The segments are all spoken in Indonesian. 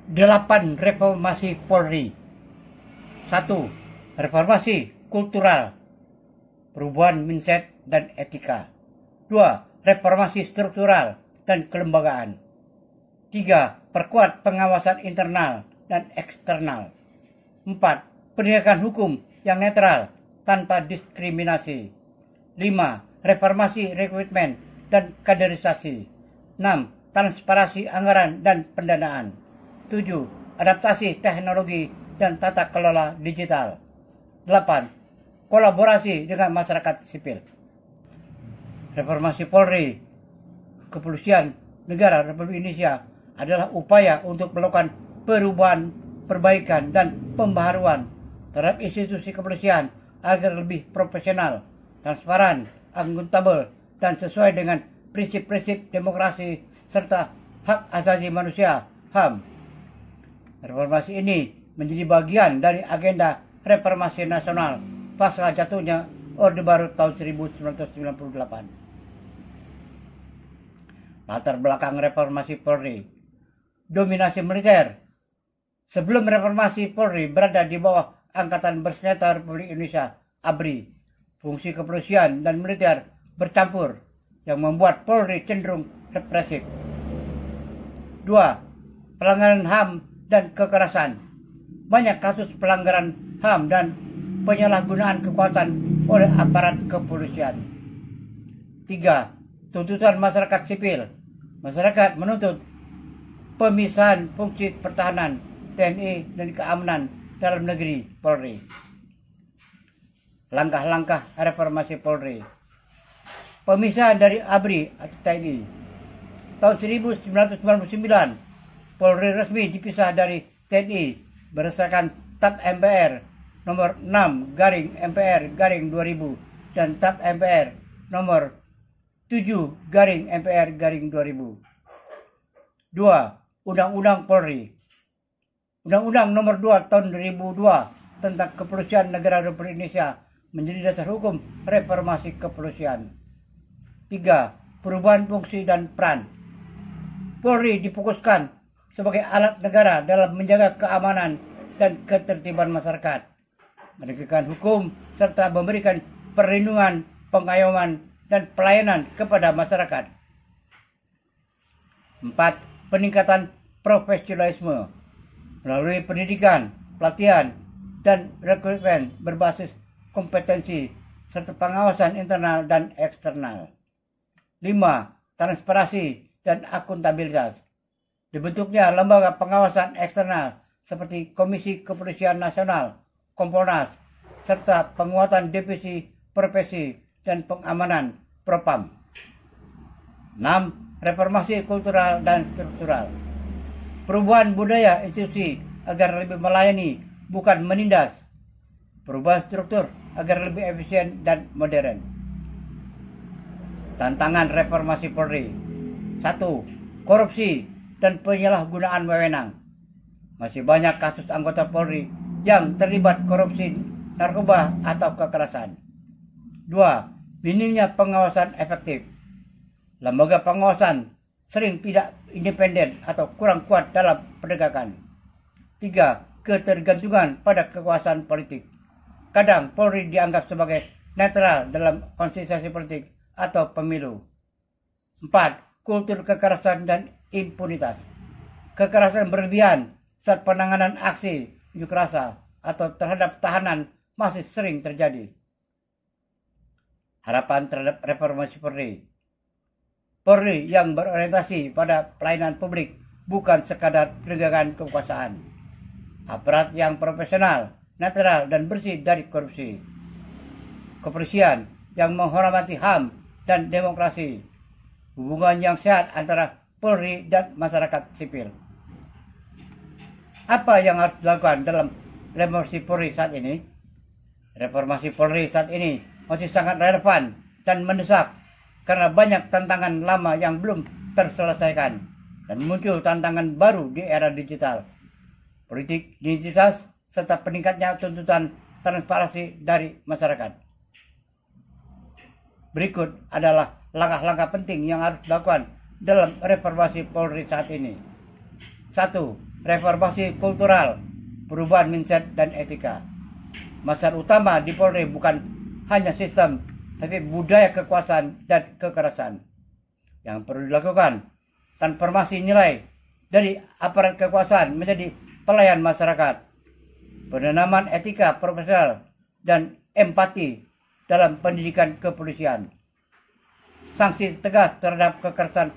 8 reformasi Polri. 1. Reformasi kultural, perubahan mindset dan etika. 2. Reformasi struktural dan kelembagaan. 3. Perkuat pengawasan internal dan eksternal. 4. Penegakan hukum yang netral tanpa diskriminasi. 5. Reformasi rekrutmen dan kaderisasi. 6. Transparansi anggaran dan pendanaan. 7. Adaptasi teknologi dan tata kelola digital. 8. Kolaborasi dengan masyarakat sipil. Reformasi Polri, Kepolisian Negara Republik Indonesia adalah upaya untuk melakukan perubahan, perbaikan, dan pembaharuan terhadap institusi kepolisian agar lebih profesional, transparan, akuntabel, dan sesuai dengan prinsip-prinsip demokrasi serta hak asasi manusia (HAM). Reformasi ini menjadi bagian dari agenda reformasi nasional pasca jatuhnya Orde Baru tahun 1998. Latar belakang reformasi Polri. Dominasi militer. Sebelum reformasi, Polri berada di bawah Angkatan Bersenjata Republik Indonesia (ABRI). Fungsi kepolisian dan militer bercampur yang membuat Polri cenderung represif. 2. Pelanggaran HAM dan kekerasan. Banyak kasus pelanggaran HAM dan penyalahgunaan kekuasaan oleh aparat kepolisian. 3. Tuntutan masyarakat sipil. Masyarakat menuntut pemisahan fungsi pertahanan, TNI, dan keamanan dalam negeri Polri. Langkah-langkah reformasi Polri. Pemisahan dari ABRI atau TNI. Tahun 1999, Polri resmi dipisah dari TNI berdasarkan TAP MPR nomor 6/MPR/2000 dan TAP MPR nomor 7/MPR/2000. 2. Undang-Undang Polri. Undang-Undang nomor 2 tahun 2002 tentang Kepolisian Negara Republik Indonesia menjadi dasar hukum reformasi kepolisian. 3. Perubahan fungsi dan peran. Polri difokuskan sebagai alat negara dalam menjaga keamanan dan ketertiban masyarakat, menegakkan hukum, serta memberikan perlindungan, pengayoman, dan pelayanan kepada masyarakat. 4. Peningkatan profesionalisme melalui pendidikan, pelatihan, dan rekrutmen berbasis kompetensi serta pengawasan internal dan eksternal. 5. Transparansi dan akuntabilitas. Dibentuknya lembaga pengawasan eksternal seperti Komisi Kepolisian Nasional, Kompolnas, serta penguatan divisi profesi dan pengamanan Propam. 6. Reformasi kultural dan struktural. Perubahan budaya institusi agar lebih melayani, bukan menindas. Perubahan struktur agar lebih efisien dan modern. Tantangan reformasi Polri. 1. Korupsi dan penyalahgunaan wewenang. Masih banyak kasus anggota Polri yang terlibat korupsi, narkoba, atau kekerasan. 2. Minimnya pengawasan efektif. Lembaga pengawasan sering tidak independen atau kurang kuat dalam penegakan. 3. Ketergantungan pada kekuasaan politik. Kadang Polri dianggap sebagai netral dalam konsentrasi politik atau pemilu. 4. Kultur kekerasan dan impunitas. Kekerasan berlebihan saat penanganan aksi unjuk rasa atau terhadap tahanan masih sering terjadi. Harapan terhadap reformasi Polri. Polri yang berorientasi pada pelayanan publik, bukan sekadar penegakan kekuasaan. Aparat yang profesional, netral, dan bersih dari korupsi. Kepolisian yang menghormati HAM dan demokrasi. Hubungan yang sehat antara Polri dan masyarakat sipil. Apa yang harus dilakukan dalam reformasi Polri saat ini? Reformasi Polri saat ini masih sangat relevan dan mendesak karena banyak tantangan lama yang belum terselesaikan dan muncul tantangan baru di era digital, politik identitas, serta peningkatnya tuntutan transparansi dari masyarakat. Berikut adalah langkah-langkah penting yang harus dilakukan dalam reformasi Polri saat ini. 1. reformasi kultural, perubahan mindset dan etika. Masalah utama di Polri bukan hanya sistem, tapi budaya kekuasaan dan kekerasan. Yang perlu dilakukan, transformasi nilai dari aparat kekuasaan menjadi pelayan masyarakat, penanaman etika profesional dan empati dalam pendidikan kepolisian, sanksi tegas terhadap kekerasan,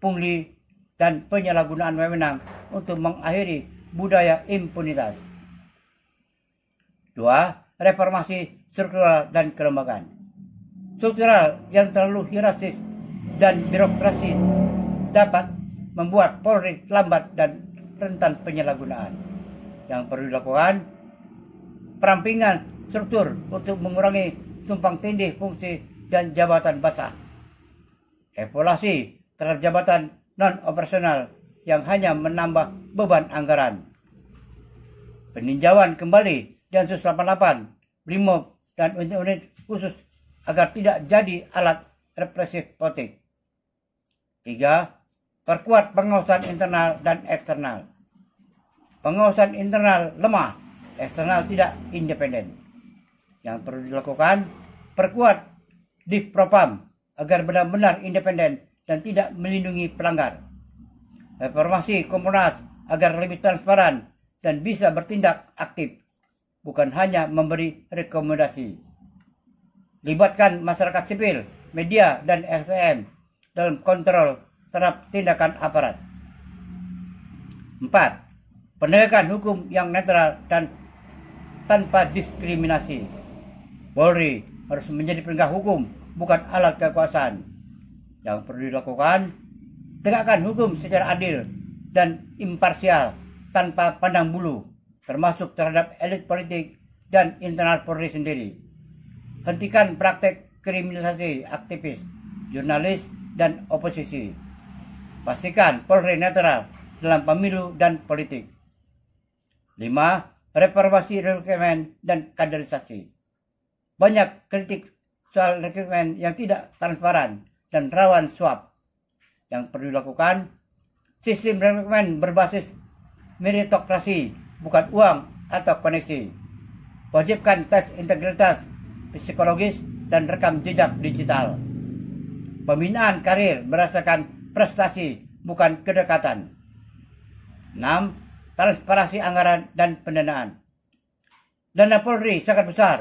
pungli, dan penyalahgunaan wewenang untuk mengakhiri budaya impunitas. 2. Reformasi struktural dan kelembagaan. Struktural yang terlalu hierarkis dan birokrasi dapat membuat Polri lambat dan rentan penyalahgunaan. Yang perlu dilakukan, perampingan struktur untuk mengurangi tumpang tindih fungsi dan jabatan basah. Evaluasi terhadap jabatan non-operasional yang hanya menambah beban anggaran. Peninjauan kembali Densus 88, Brimob, dan unit-unit khusus agar tidak jadi alat represif politik. 3. Perkuat pengawasan internal dan eksternal. Pengawasan internal lemah, eksternal tidak independen. Yang perlu dilakukan, perkuat Divpropam agar benar-benar independen dan tidak melindungi pelanggar. Reformasi Kompolnas agar lebih transparan dan bisa bertindak aktif, bukan hanya memberi rekomendasi. Libatkan masyarakat sipil, media, dan LSM dalam kontrol terhadap tindakan aparat. 4. Penegakan hukum yang netral dan tanpa diskriminasi. Polri harus menjadi penegak hukum, bukan alat kekuasaan. Yang perlu dilakukan, tegakkan hukum secara adil dan imparsial tanpa pandang bulu, termasuk terhadap elit politik dan internal Polri sendiri. Hentikan praktek kriminalisasi aktivis, jurnalis, dan oposisi. Pastikan Polri netral dalam pemilu dan politik. 5. Reformasi rekrutmen dan kaderisasi. Banyak kritik soal rekrutmen yang tidak transparan dan rawan suap. Yang perlu dilakukan, sistem rekrutmen berbasis meritokrasi, bukan uang atau koneksi. Wajibkan tes integritas psikologis dan rekam jejak digital. Pembinaan karir berdasarkan prestasi, bukan kedekatan. 6. Transparansi anggaran dan pendanaan. Dana Polri sangat besar,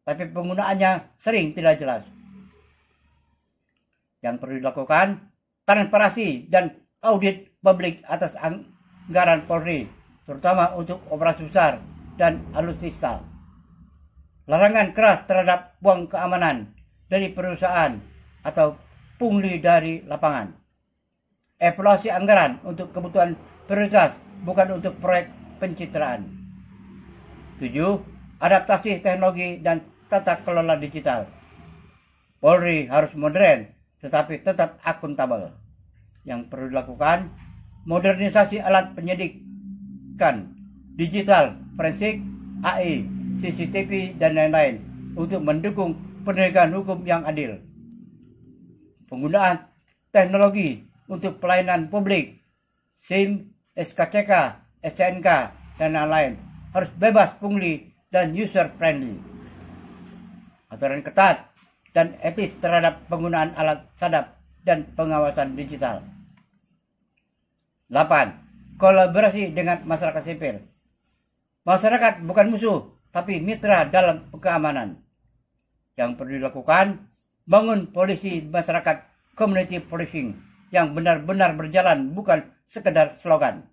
tapi penggunaannya sering tidak jelas. Yang perlu dilakukan, transparansi dan audit publik atas anggaran Polri, terutama untuk operasi besar dan alutsista. Larangan keras terhadap uang keamanan dari perusahaan atau pungli dari lapangan. Evaluasi anggaran untuk kebutuhan prioritas, bukan untuk proyek pencitraan. 7. Adaptasi teknologi dan tata kelola digital. Polri harus modern, tetapi tetap akuntabel. Yang perlu dilakukan, modernisasi alat penyidikan, digital, forensik, AI, CCTV, dan lain-lain untuk mendukung penegakan hukum yang adil. Penggunaan teknologi untuk pelayanan publik, SIM, SKCK, SCNK, dan lain-lain harus bebas pungli dan user-friendly. Aturan ketat dan etis terhadap penggunaan alat sadap dan pengawasan digital. 8. Kolaborasi dengan masyarakat sipil. Masyarakat bukan musuh, tapi mitra dalam keamanan. Yang perlu dilakukan, bangun polisi masyarakat, community policing, yang benar-benar berjalan, bukan sekedar slogan.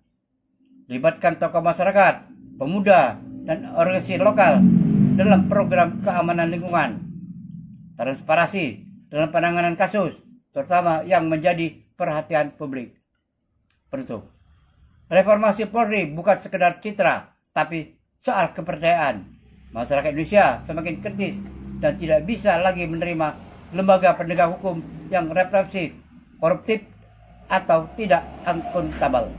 Libatkan tokoh masyarakat, pemuda, dan organisasi lokal dalam program keamanan lingkungan. Transparansi dalam penanganan kasus, terutama yang menjadi perhatian publik. Penutup. Reformasi Polri bukan sekedar citra, tapi soal kepercayaan. Masyarakat Indonesia semakin kritis dan tidak bisa lagi menerima lembaga penegak hukum yang represif, koruptif, atau tidak akuntabel.